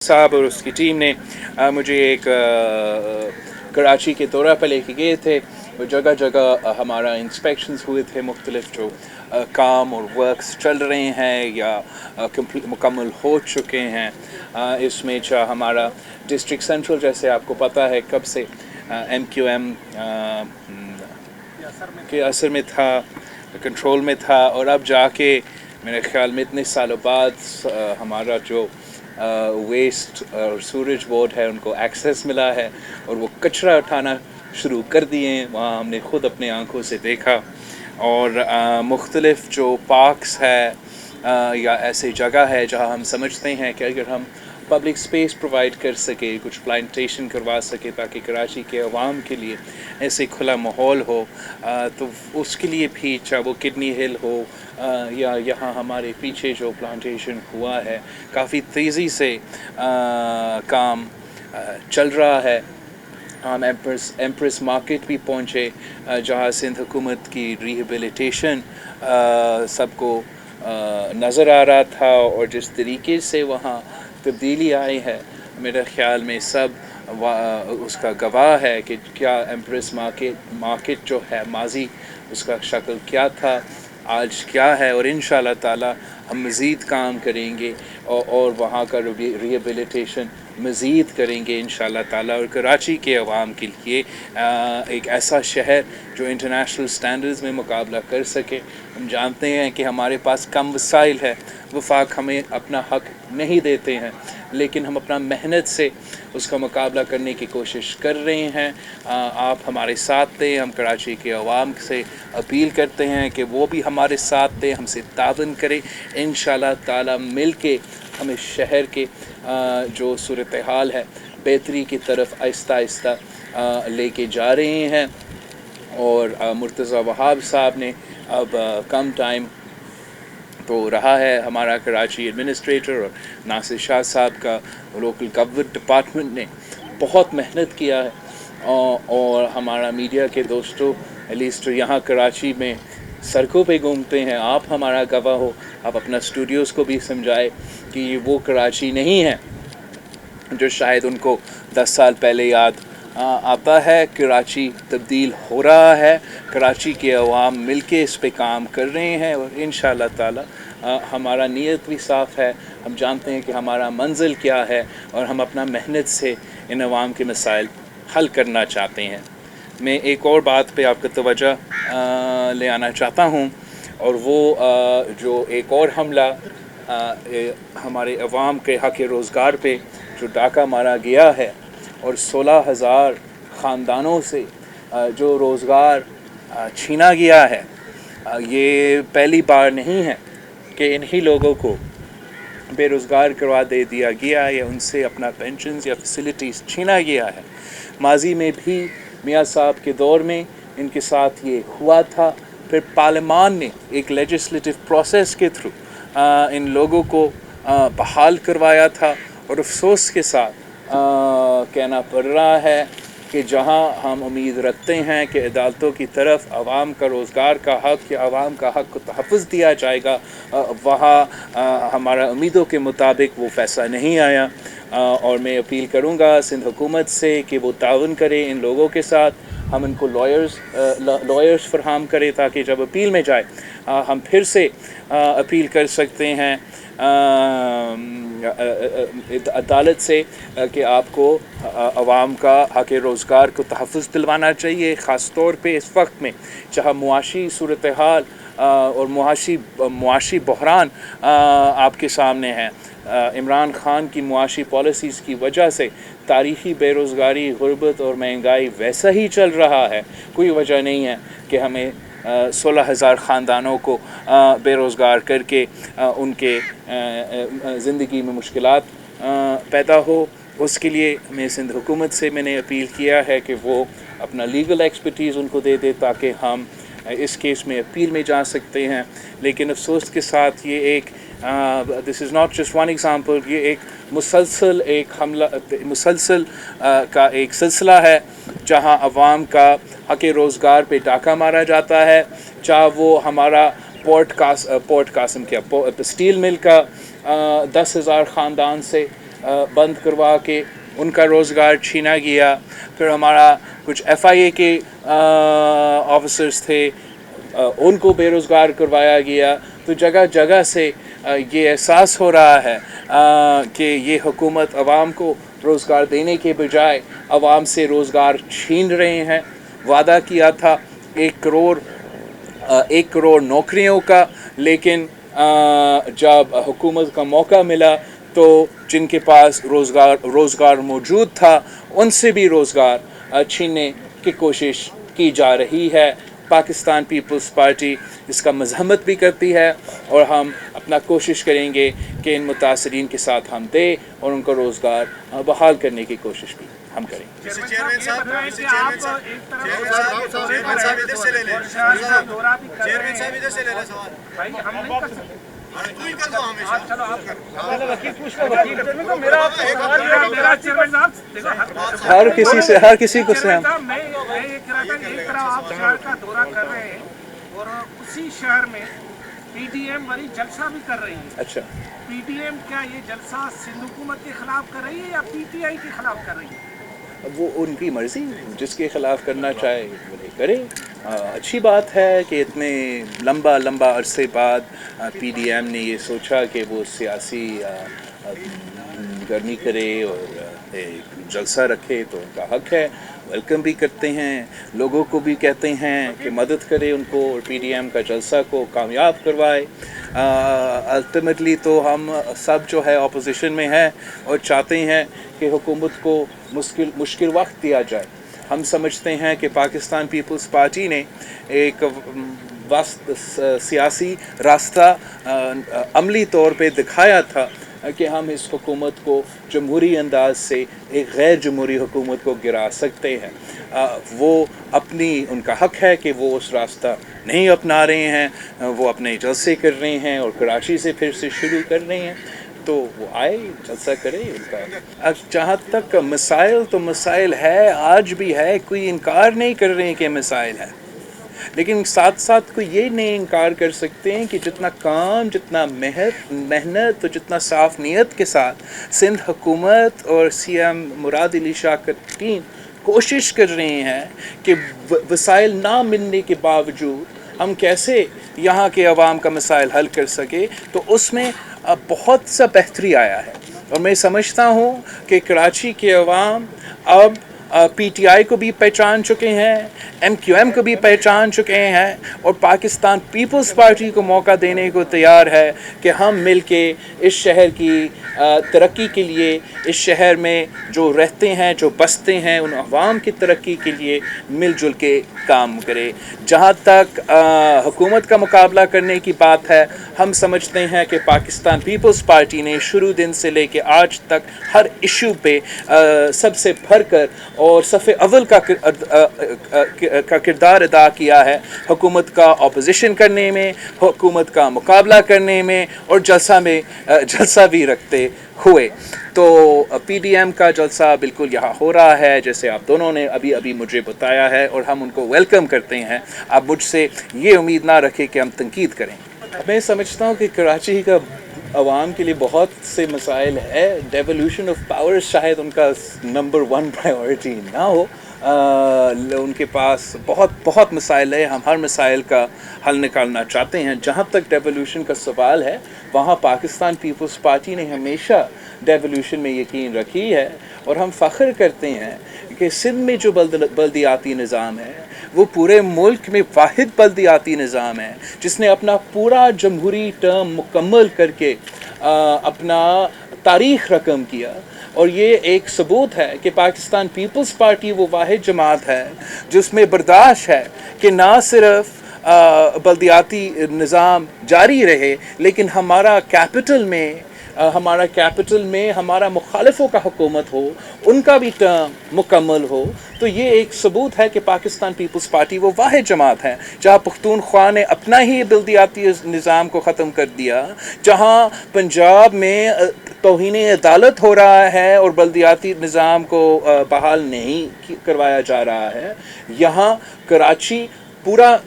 साहब और उसकी टीम ने मुझे एक कराची के दौरा पर लेके गए थे। वो जगह जगह हमारा इंस्पेक्शंस हुए थे, मुख्तलिफ जो काम और वर्क्स चल रहे हैं या मुकम्मल हो चुके हैं। इसमें हमारा डिस्ट्रिक्ट सेंट्रल, जैसे आपको पता है, कब से MQM के असर में था, कंट्रोल में था, और अब जाके मेरे ख़्याल में इतने सालों बाद हमारा जो वेस्ट और सूरज बोर्ड है उनको एक्सेस मिला है और वो कचरा उठाना शुरू कर दिए हैं। वहाँ हमने ख़ुद अपने आँखों से देखा। और मुख्तलिफ जो पार्क्स है या ऐसी जगह है जहाँ हम समझते हैं कि अगर हम पब्लिक स्पेस प्रोवाइड कर सके, कुछ प्लांटेशन करवा सके ताकि कराची के अवाम के लिए ऐसे खुला माहौल हो, तो उसके लिए भी, चाहे वो किडनी हिल हो या यहाँ हमारे पीछे जो प्लांटेशन हुआ है, काफ़ी तेज़ी से काम चल रहा है। हम एम्प्रेस मार्केट भी पहुँचे जहाँ सिंध हुकूमत की रिहेबिलिटेशन सबको नज़र आ रहा था, और जिस तरीके से वहाँ तब्दीली आई है, मेरे ख़्याल में सब उसका गवाह है कि क्या एम्प्रेस मार्केट जो है माजी उसका शक्ल क्या था, आज क्या है। और इंशाअल्लाह ताला हम मज़ीद काम करेंगे और वहाँ का रिहेबिलिटेशन मज़ीद करेंगे इंशाअल्लाह ताला, और कराची के अवाम के लिए एक ऐसा शहर जो इंटरनेशनल स्टैंडर्ड्स में मुकाबला कर सके। हम जानते हैं कि हमारे पास कम वसाइल है, वफाक हमें अपना हक़ नहीं देते हैं, लेकिन हम अपना मेहनत से उसका मुकाबला करने की कोशिश कर रहे हैं। आप हमारे साथ दें। हम कराची के अवाम से अपील करते हैं कि वो भी हमारे साथ दें, हमसे तावन करें। इंशाअल्लाह ताला मिल के हम इस शहर के जो सूरत हाल है बेहतरी की तरफ आहिस्ता आहिस्ता लेके जा रहे हैं। और मुर्तज़ा वहाब साहब ने अब कम टाइम तो रहा है हमारा कराची एडमिनिस्ट्रेटर, और नासिर शाह साहब का लोकल गवर्नमेंट डिपार्टमेंट ने बहुत मेहनत किया है। और हमारा मीडिया के दोस्तों एटलीस्ट यहाँ कराची में सड़कों पे घूमते हैं, आप हमारा गवाह हो। आप अपना स्टूडियोज़ को भी समझाए कि ये वो कराची नहीं है जो शायद उनको 10 साल पहले याद आता है। कराची तब्दील हो रहा है, कराची के अवाम मिल के इस पे काम कर रहे हैं, और इंशाअल्लाह ताला हमारा नीयत भी साफ़ है। हम जानते हैं कि हमारा मंजिल क्या है, और हम अपना मेहनत से इन अवाम के मसाइल हल करना चाहते हैं। मैं एक और बात पे आपका तवज्जो ले आना चाहता हूँ, और वो जो एक और हमला हमारे अवाम के हक़ रोज़गार पे जो डाका मारा गया है, और 16,000 ख़ानदानों से जो रोज़गार छीना गया है, ये पहली बार नहीं है कि इन्हीं लोगों को बेरोज़गार करवा दे दिया गया या उनसे अपना पेंशन्स या फैसिलिटीज़ छीना गया है। माजी में भी मियाँ साहब के दौर में इनके साथ ये हुआ था। फिर पार्लियामान ने एक लेजिस्लेटिव प्रोसेस के थ्रू इन लोगों को बहाल करवाया था, और अफसोस के साथ कहना पड़ रहा है कि जहां हम उम्मीद रखते हैं कि अदालतों की तरफ आवाम का रोज़गार का हक़ या आवाम का हक़ को तहफ़्फ़ुज़ दिया जाएगा, वहाँ हमारा उम्मीदों के मुताबिक वो फ़ैसला नहीं आया। और मैं अपील करूँगा सिंध हुकूमत से कि वो ताउन करे इन लोगों के साथ, हम इनको लॉयर्स फराहम करें ताकि जब अपील में जाए हम फिर से अपील कर सकते हैं अदालत से कि आपको अवाम का हक़ रोज़गार को तहफ़्फ़ुज़ दिलवाना चाहिए। ख़ास तौर पे इस वक्त में जहाँ मुआशी सूरत हाल और मुआशी बहरान आपके सामने है। इमरान ख़ान की मुआशी पॉलिसीज़ की वजह से तारीख़ी बेरोज़गारी, गुर्बत और महंगाई वैसा ही चल रहा है। कोई वजह नहीं है कि हमें 16,000 ख़ानदानों को बेरोज़गार करके उनके ज़िंदगी में मुश्किलात पैदा हो। उसके लिए मैं सिंध हुकूमत से मैंने अपील किया है कि वो अपना लीगल एक्सपर्टीज़ उनको दे दे ताकि हम इस केस में अपील में जा सकते हैं। लेकिन अफसोस के साथ ये एक this is not just one example, ये एक मुसलसल का एक सिलसिला है जहां अवाम का हक़ रोज़गार पे डाका मारा जाता है। चाहे वो हमारा पोर्ट कासम स्टील मिल का 10,000 ख़ानदान से बंद करवा के उनका रोज़गार छीना गया। फिर हमारा कुछ FIA के ऑफिसर्स थे, उनको बेरोज़गार करवाया गया। तो जगह जगह से ये एहसास हो रहा है कि ये हुकूमत आवाम को रोज़गार देने के बजाय आवाम से रोज़गार छीन रहे हैं। वादा किया था 1 करोड़ नौकरियों का, लेकिन जब हुकूमत का मौका मिला तो जिनके पास रोज़गार मौजूद था उनसे भी रोज़गार छीनने की कोशिश की जा रही है। पाकिस्तान पीपल्स पार्टी इसका मज़म्मत भी करती है और हम अपना कोशिश करेंगे कि इन मुतासरीन के साथ हम दें और उनको रोज़गार बहाल करने की कोशिश भी हम करें। चेयरमैन साहब इधर से ले लें सवाल भाई, हम नहीं कर सकते। चलो आप हर किसी को से हम मैं ये कह रहा था कि एक तरफ आप शहर का दौरा कर रहे हैं और उसी शहर में PDM बड़ी जलसा भी कर रही है। अच्छा, PDM क्या ये जलसा सिंध हुकूमत के खिलाफ कर रही है या PTI के खिलाफ कर रही है? वो उनकी मर्ज़ी, जिसके ख़िलाफ़ करना चाहे वो करे। अच्छी बात है कि इतने लंबा अरसे बाद PDM ने ये सोचा कि वो सियासी गर्मी करे और एक जलसा रखे, तो उनका हक है। वेलकम भी करते हैं, लोगों को भी कहते हैं कि मदद करे उनको और PDM का जलसा को कामयाब करवाए। अल्टीमेटली तो हम सब जो है अपोजिशन में हैं और चाहते हैं कि हुकूमत को मुश्किल वक्त दिया जाए। हम समझते हैं कि पाकिस्तान पीपल्स पार्टी ने एक सियासी रास्ता अमली तौर पे दिखाया था कि हम इस हुकूमत को जमहूरी अंदाज से एक गैर जमहूरी हुकूमत को गिरा सकते हैं। वो उनका हक है कि वो उस रास्ता नहीं अपना रहे हैं, वो अपने जलसे कर रहे हैं और कराची से फिर से शुरू कर रहे हैं, तो वो आए जलसा करे उनका। अब जहाँ तक मसाइल, तो मसाइल है, आज भी है, कोई इनकार नहीं कर रहे हैं कि मसाइल है, लेकिन साथ साथ कोई ये नहीं इनकार कर सकते हैं कि जितना काम, जितना मेहनत और जितना साफ नीयत के साथ सिंध हुकूमत और CM मुराद अली शाह का टीम कोशिश कर रहे हैं कि वसाइल ना मिलने के बावजूद हम कैसे यहाँ के अवाम का मसाइल हल कर सके, तो उसमें बहुत सा बेहतरी आया है। और मैं समझता हूँ कि कराची के अवाम अब PTI को भी पहचान चुके हैं, MQM को भी पहचान चुके हैं और पाकिस्तान पीपल्स पार्टी को मौका देने को तैयार है कि हम मिलके इस शहर की तरक्की के लिए, इस शहर में जो रहते हैं, जो बसते हैं, उन अवाम की तरक्की के लिए मिलजुल के काम करें। जहाँ तक हुकूमत का मुकाबला करने की बात है, हम समझते हैं कि पाकिस्तान पीपल्स पार्टी ने शुरू दिन से लेकर आज तक हर इशू पे सबसे भर कर और सफ़े अव्वल का किरदार अदा किया है, हुकूमत का अपोजिशन करने में, हुकूमत का मुकाबला करने में और जलसा भी रखते हुए। तो PDM का जलसा बिल्कुल यहाँ हो रहा है, जैसे आप दोनों ने अभी मुझे बताया है, और हम उनको वेलकम करते हैं। आप मुझसे ये उम्मीद ना रखें कि हम तनकीद करें। मैं समझता हूँ कि कराची का अवाम के लिए बहुत से मसाइल है। डेवोल्यूशन ऑफ पावर शायद उनका नंबर 1 प्रायोरिटी ना हो। उनके पास बहुत मसाइल है। हम हर मसाइल का हल निकालना चाहते हैं। जहाँ तक डेवोल्यूशन का सवाल है, वहाँ पाकिस्तान पीपल्स पार्टी ने हमेशा डेवोल्यूशन में यकीन रखी है और हम फ़ख्र करते हैं कि सिंध में जो बल्दियाती निज़ाम है वो पूरे मुल्क में वाहिद बल्दियाती निज़ाम है जिसने अपना पूरा जमहूरी टर्म मुकम्मल करके अपना तारीख़ रकम किया। और ये एक सबूत है कि पाकिस्तान पीपल्स पार्टी वो वाहिद जमात है जिसमें बर्दाश्त है कि ना सिर्फ बल्दियाती निज़ाम जारी रहे, लेकिन हमारा कैपिटल में हमारा मुखालिफों का हुकूमत हो, उनका भी टर्म मुकम्मल हो। तो ये एक सबूत है कि पाकिस्तान पीपल्स पार्टी वो वाहिद जमात है जहाँ पख्तूनख्वा ने अपना ही बल्दियाती निज़ाम को ख़त्म कर दिया, जहाँ पंजाब में तौहीन अदालत हो रहा है और बल्दियाती निज़ाम को बहाल नहीं करवाया जा रहा है, यहाँ कराची पूरा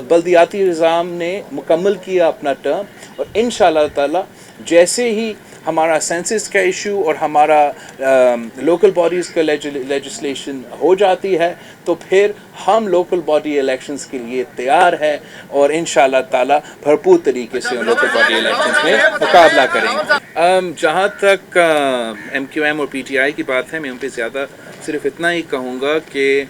बल्दियाती निज़ाम ने मुकम्मल किया अपना टर्म। और इंशाअल्लाह ताला जैसे ही ہمارا سینسس کا ایشو اور ہمارا لوکل باڈیز کا لیجسلیشن ہو جاتی ہے تو پھر ہم لوکل باڈی الیکشنز کے لیے تیار ہیں اور انشاءاللہ تعالی بھرپور طریقے سے لوکل باڈی الیکشنز میں مقابلہ کریں گے. جہاں تک ایم کیو ایم اور پی ٹی آئی کی بات ہے، میں ان پہ زیادہ صرف اتنا ہی کہوں گا کہ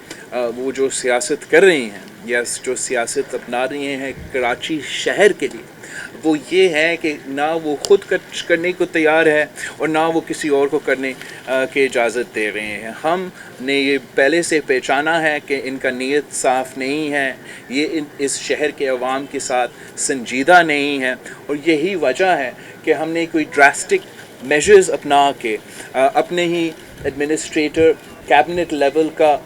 وہ جو سیاست کر رہی ہیں یا جو سیاست اپنا رہی ہیں کراچی شہر کے لیے، وہ یہ ہے کہ نہ وہ خود کرنے کو تیار ہے اور نہ وہ کسی اور کو کرنے کی اجازت دے رہے ہیں. ہم نے یہ پہلے سے پہچانا ہے کہ ان کا نیت صاف نہیں ہے، یہ اس شہر کے عوام کے ساتھ سنجیدہ نہیں ہے، اور یہی وجہ ہے کہ ہم نے کوئی ڈراسٹک میجرز اپنا کے اپنے ہی ایڈمنسٹریٹر کیبنٹ لیول کا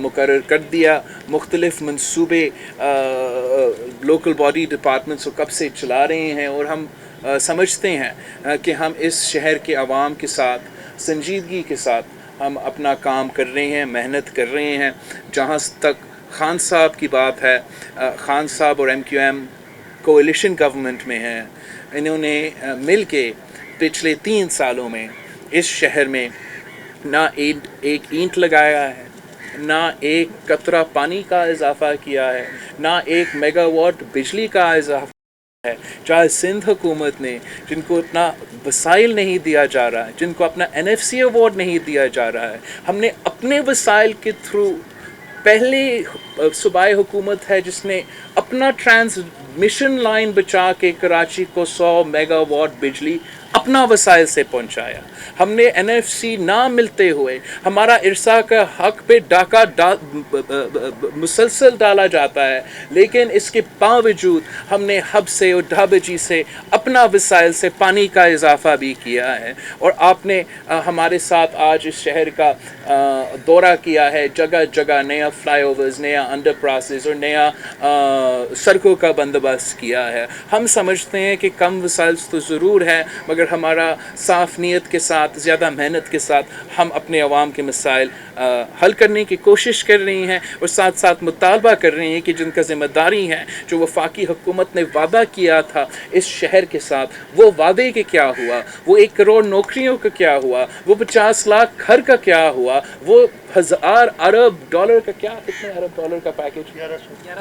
مقرر کر دیا. مختلف منصوبے لوکل باڈی ڈپارٹمنٹس کو کب سے چلا رہے ہیں، اور ہم سمجھتے ہیں کہ ہم اس شہر کے عوام کے ساتھ سنجیدگی کے ساتھ ہم اپنا کام کر رہے ہیں، محنت کر رہے ہیں. جہاں تک خان صاحب کی بات ہے، خان صاحب اور M Q M coalition government میں ہیں. انہوں نے مل کے پچھلے 3 سالوں میں اس شہر میں نہ ایک اینٹ لگایا ہے، نہ ایک قطرہ پانی کا اضافہ کیا ہے، نہ ایک میگا واٹ بجلی کا اضافہ ہے. چاہے سندھ حکومت نے، جن کو اتنا وسائل نہیں دیا جا رہا ہے، جن کو اپنا NFC ایوارڈ نہیں دیا جا رہا ہے، ہم نے اپنے وسائل کے تھرو پہلی صوبائی حکومت ہے جس نے اپنا ٹرانسمیشن لائن بچا کے کراچی کو 100 میگا واٹ بجلی اپنا وسائل سے پہنچایا. ہم نے NFC نہ ملتے ہوئے ہمارا ارسا کا حق پہ ڈاکہ مسلسل ڈالا جاتا ہے، لیکن اس کے باوجود ہم نے ہب سے اور ڈھابجی سے اپنا وسائل سے پانی کا اضافہ بھی کیا ہے. اور آپ نے ہمارے ساتھ آج اس شہر کا دورہ کیا ہے، جگہ جگہ نیا فلائی اوورز، نیا انڈر پاسز اور نیا سڑکوں کا بندوبست کیا ہے. ہم سمجھتے ہیں کہ کم وسائل تو ضرور ہے، مگر ہمارا صاف نیت کے ساتھ، زیادہ محنت کے ساتھ ہم اپنے عوام کے مسائل حل کرنے کی کوشش کر رہی ہیں، اور ساتھ ساتھ مطالبہ کر رہی ہیں کہ جن کا ذمہ داری ہے، جو وفاقی حکومت نے وعدہ کیا تھا اس شہر کے ساتھ، وہ وعدے کے کیا ہوا، وہ 1 کروڑ نوکریوں کا کیا ہوا، وہ 50 لاکھ گھر کا کیا ہوا، وہ 1000 ارب ڈالر کا کتنے ارب ڈالر کا پیکج،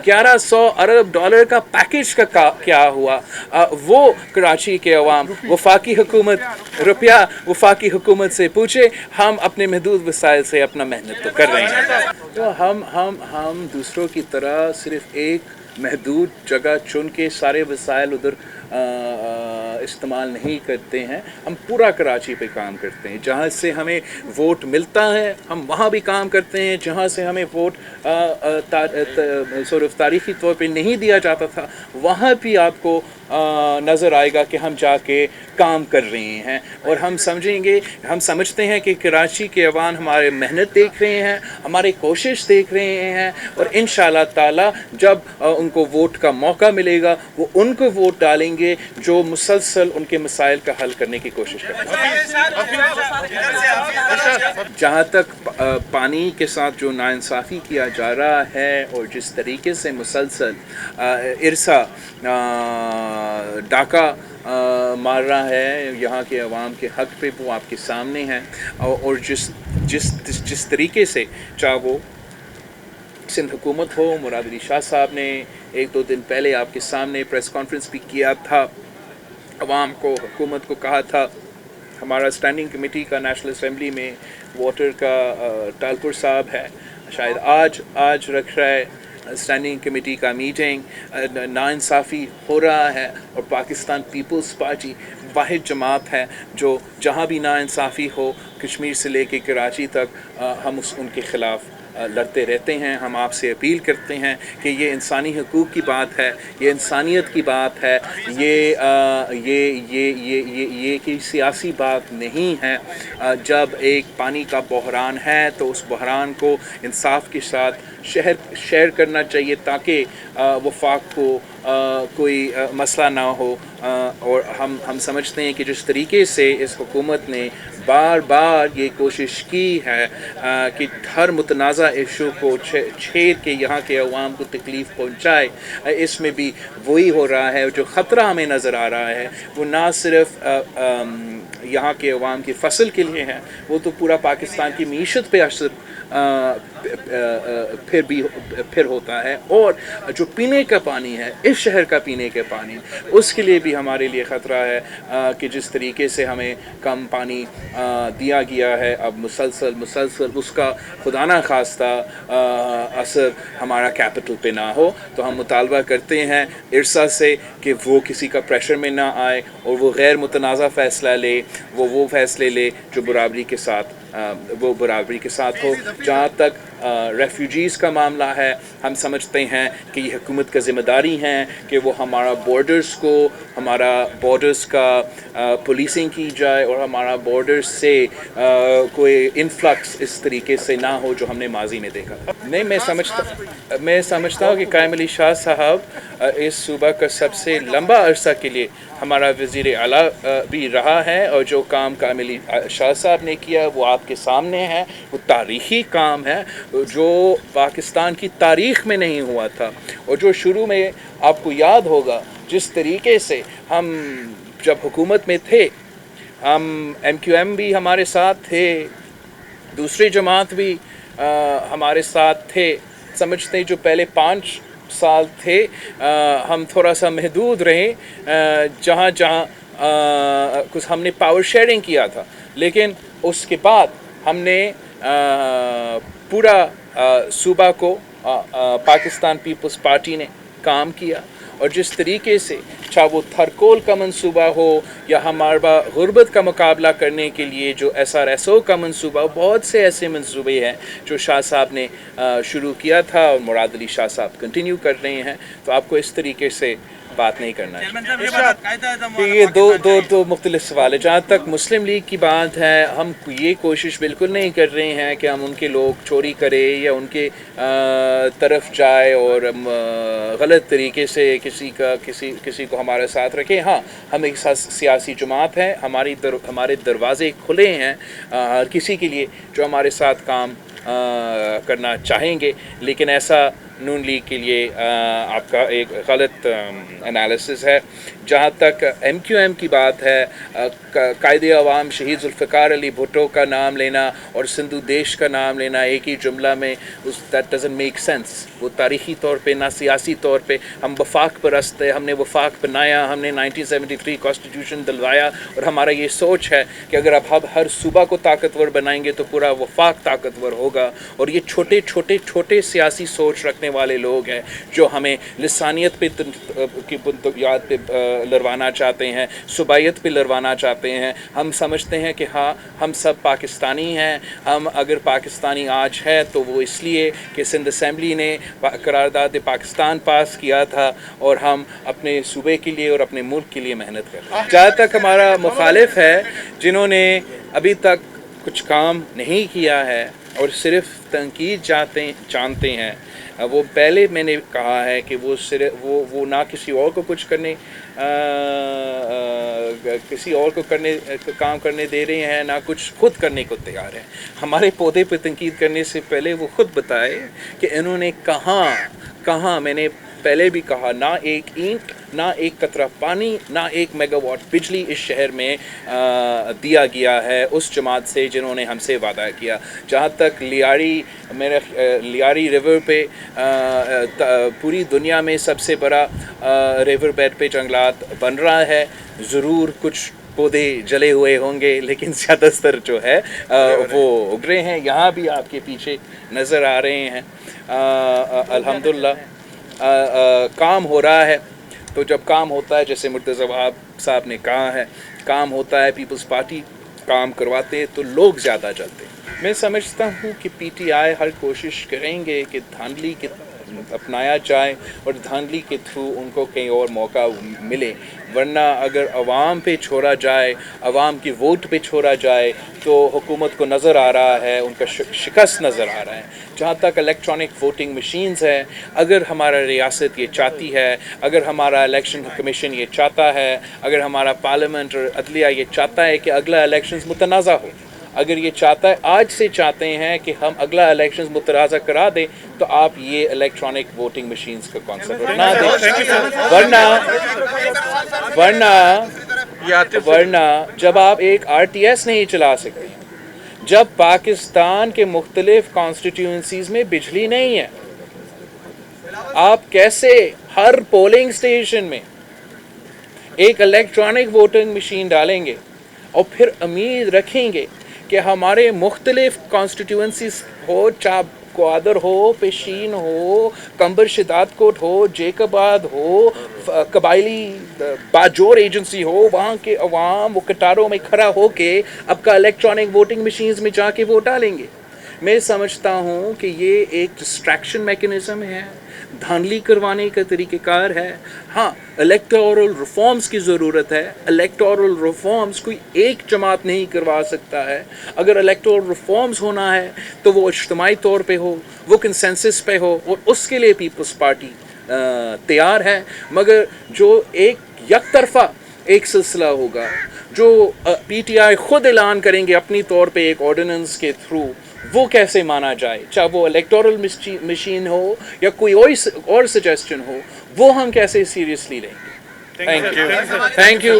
1100 ارب ڈالر کا پیکج کا کیا ہوا. وہ کراچی کے عوام وفاقی حکومت روپیہ وفاقی حکومت سے پوچھے. ہم اپنے محدود وسائل سے اپنا محنت تو کر رہے ہیں. تو ہم دوسروں کی طرح صرف ایک محدود جگہ چن کے سارے وسائل ادھر استعمال نہیں کرتے ہیں. ہم پورا کراچی پہ کام کرتے ہیں. جہاں سے ہمیں ووٹ ملتا ہے ہم وہاں بھی کام کرتے ہیں. جہاں سے ہمیں ووٹ تاریخی طور پہ نہیں دیا جاتا تھا وہاں بھی آپ کو نظر آئے گا کہ ہم جا کے کام کر رہے ہیں. اور ہم سمجھتے ہیں کہ کراچی کے عوام ہمارے محنت دیکھ رہے ہیں، ہمارے کوشش دیکھ رہے ہیں، اور انشاءاللہ تعالی جب ان کو ووٹ کا موقع ملے گا وہ ان کو ووٹ ڈالیں گے جو مسلسل ان کے مسائل کا حل کرنے کی کوشش کریں گے. جہاں تک پانی کے ساتھ جو ناانصافی کیا جا رہا ہے اور جس طریقے سے مسلسل ارسا ڈاکہ مار رہا ہے یہاں کے عوام کے حق پہ، وہ آپ کے سامنے ہیں. اور جس طریقے سے چاہے وہ سندھ حکومت ہو، مراد علی شاہ صاحب نے 1-2 دن پہلے آپ کے سامنے پریس کانفرنس بھی کیا تھا، عوام کو، حکومت کو کہا تھا. ہمارا اسٹینڈنگ کمیٹی کا نیشنل اسمبلی میں واٹر کا ٹالپور صاحب ہے، شاید آج رکھ رہا ہے اسٹینڈنگ کمیٹی کا میٹنگ. ناانصافی ہو رہا ہے اور پاکستان پیپلز پارٹی واحد جماعت ہے جو جہاں بھی ناانصافی ہو کشمیر سے لے کے کراچی تک ہم ان کے خلاف لڑتے رہتے ہیں. ہم آپ سے اپیل کرتے ہیں کہ یہ انسانی حقوق کی بات ہے، یہ انسانیت کی بات ہے، یہ کوئی سیاسی بات نہیں ہے. جب ایک پانی کا بحران ہے تو اس بحران کو انصاف کے ساتھ شیئر کرنا چاہیے تاکہ وفاق کو کوئی مسئلہ نہ ہو. اور ہم سمجھتے ہیں کہ جس طریقے سے اس حکومت نے بار بار یہ کوشش کی ہے کہ ہر متنازع ایشو کو چھیڑ کے یہاں کے عوام کو تکلیف پہنچائے، اس میں بھی وہی ہو رہا ہے. جو خطرہ ہمیں نظر آ رہا ہے وہ نہ صرف यहाँ के अवाम की फसल के लिए हैं, वो तो पूरा पाकिस्तान की मीशत पे असर फिर होता है। और जो पीने का पानी है, इस शहर का पीने का पानी, उसके लिए भी हमारे लिए ख़तरा है कि जिस तरीके से हमें कम पानी दिया गया है, अब मुसलसल उसका खुदा ना खास्ता असर हमारा कैपिटल पे ना हो। तो हम मुतालबा करते हैं इरसा से कि वो किसी का प्रेशर में ना आए और वो गैर मुतनाज़ा फ़ैसला ले, वो फ़ैसले ले जो बराबरी के साथ हो। जहाँ तक रेफ्यूजीज़ का मामला है, हम समझते हैं कि ये हुकूमत का ज़िम्मेदारी है कि वो हमारा बॉर्डर्स का पुलिसिंग की जाए और हमारा बॉर्डर्स से कोई इन्फ्लक्स इस तरीके से ना हो जो हमने माजी में देखा। नहीं, मैं समझता हूँ कि कायम अली शाह साहब इस सूबा का सबसे लंबा अरसा के लिए हमारा वज़ीर आला भी रहा है, और जो काम कायम अली शाह साहब ने किया वो आपके सामने है। वो तारीख़ी काम है जो पाकिस्तान की तारीख़ में नहीं हुआ था, और जो शुरू में आपको याद होगा जिस तरीके से हम जब हुकूमत में थे, हम MQM भी हमारे साथ थे, दूसरी जमात भी हमारे साथ थे। समझते जो पहले 5 साल थे हम थोड़ा सा महदूद रहे, जहाँ कुछ हमने पावर शेयरिंग किया था, लेकिन उसके बाद हमने पूरा सूबा को पाकिस्तान पीपल्स पार्टी ने काम किया, और जिस तरीके से चाहे वो थरकोल का मंसूबा हो या हमारा गुर्बत का मुकाबला करने के लिए जो SRSO का मंसूबा, बहुत से ऐसे मंसूबे हैं जो शाह साहब ने शुरू किया था और मुराद अली शाह साहब कंटिन्यू कर रहे हैं। तो आपको इस तरीके से बात नहीं करना है। ये दो मुख्तलिफ सवाल है। जहाँ तक मुस्लिम लीग की बात है, हम ये कोशिश बिल्कुल नहीं कर रहे हैं कि हम उनके लोग चोरी करें या उनके तरफ जाए और गलत तरीके से किसी को हमारे साथ रखें। हाँ, हम एक सियासी जमात है, हमारे दरवाजे खुले हैं हर किसी के लिए जो हमारे साथ काम करना चाहेंगे, लेकिन ऐसा नून लीग के लिए आपका एक गलत एनालिसिस है। जहाँ तक MQM की बात है, कायदे अवाम शहीद जुल्फ़िकार अली भुट्टो का नाम लेना और सिंधु देश का नाम लेना एक ही जुमला में, दैट डजंट मेक सेंस। वो तारीख़ी तौर पे ना सियासी तौर पे, हम वफाक परस्त है, हमने वफाक बनाया, हमने 1973 कॉन्स्टिट्यूशन दिलवाया, और हमारा ये सोच है कि अगर अब हम हर सूबा को ताकतवर बनाएंगे तो पूरा वफाक ताकतवर होगा। और ये छोटे सियासी सोच रखने वाले लोग हैं जो हमें लिसानियत पे की बुनियाद पे लड़वाना चाहते हैं, सूबाइयत पे लड़वाना चाहते हैं। हम समझते हैं कि हाँ, हम सब पाकिस्तानी हैं। हम अगर पाकिस्तानी आज है तो वो इसलिए कि सिंध असम्बली ने करारदाद पाकिस्तान पास किया था, और हम अपने सूबे के लिए और अपने मुल्क के लिए मेहनत कर रहे हैं। जहाँ तक हमारा मुखालिफ है जिन्होंने अभी तक कुछ काम नहीं किया है और सिर्फ तनकीद जानते हैं, वो पहले मैंने कहा है कि वो ना किसी और को कुछ करने काम करने दे रहे हैं, ना कुछ खुद करने को तैयार हैं। हमारे पौधे पर तनकीद करने से पहले वो खुद बताए कि इन्होंने कहाँ मैंने पहले भी कहा, ना एक ईंट, ना एक कतरा पानी, ना एक मेगावाट बिजली इस शहर में दिया गया है उस जमात से जिन्होंने हमसे वादा किया। जहाँ तक लियारी रिवर पे पूरी दुनिया में सबसे बड़ा रिवर बेड पे जंगलात बन रहा है। ज़रूर कुछ पौधे जले हुए होंगे, लेकिन ज़्यादातर जो है वो उगरे हैं। यहाँ भी आपके पीछे नज़र आ रहे हैं। अल्हम्दुलिल्लाह काम हो रहा है। तो जब काम होता है, जैसे मुर्तज़ा वहाब साहब ने कहा है, काम होता है, पीपल्स पार्टी काम करवाते हैं तो लोग ज़्यादा जलते हैं। मैं समझता हूँ कि PTI हर कोशिश करेंगे कि धांधली के अपनाया जाए और धांधली के थ्रू उनको कहीं और मौका मिले, वरना अगर अवाम पे छोड़ा जाए, अवाम की वोट पे छोड़ा जाए तो हुकूमत को नज़र आ रहा है, उनका शिकस्त नज़र आ रहा है। जहाँ तक इलेक्ट्रॉनिक वोटिंग मशीन्स है, अगर हमारा रियासत ये चाहती है, अगर हमारा इलेक्शन कमीशन ये चाहता है, अगर हमारा पार्लियामेंट और अदलिया ये चाहता है कि अगला इलेक्शंस मुतनाज़ा हो, अगर ये चाहता है, आज से चाहते हैं कि हम अगला इलेक्शंस मुतनाज़ा करा दें, तो आप ये इलेक्ट्रॉनिक वोटिंग मशीन्स का कॉन्सेप्ट ना दें, ورنہ جب آپ ایک RTS نہیں چلا سکتے، جب پاکستان کے مختلف کانسٹیٹیوئنسیز میں بجلی نہیں ہے، آپ کیسے ہر پولنگ اسٹیشن میں ایک الیکٹرانک ووٹنگ مشین ڈالیں گے اور پھر امید رکھیں گے کہ ہمارے مختلف کانسٹیٹیوئنسیز ہو، چاہ کوادر ہو، پشین ہو، کمبر شداد کوٹ ہو، جیکب آباد ہو، قبائلی باجور ایجنسی ہو، وہاں کے عوام وہ کٹاروں میں کھڑا ہو کے اب کا الیکٹرانک ووٹنگ مشینز میں جا کے ووٹ ڈالیں گے؟ میں سمجھتا ہوں کہ یہ ایک ڈسٹریکشن میکنزم ہے، دھاندلی کروانے کا طریقہ کار ہے۔ ہاں، الیکٹورل ریفارمز کی ضرورت ہے۔ الیکٹورل ریفارمز کوئی ایک جماعت نہیں کروا سکتا ہے۔ اگر الیکٹورل ریفارمز ہونا ہے تو وہ اجتماعی طور پہ ہو، وہ کنسنسس پہ ہو، اور اس کے لیے پیپلز پارٹی تیار ہے۔ مگر جو ایک یک طرفہ ایک سلسلہ ہوگا، جو PTI خود اعلان کریں گے اپنی طور پہ ایک آرڈیننس کے تھرو، وہ کیسے مانا جائے؟ چاہے وہ الیکٹورل مشین ہو یا کوئی اور سجیسشن ہو، وہ ہم کیسے سیریسلی لیں گے؟ Thank you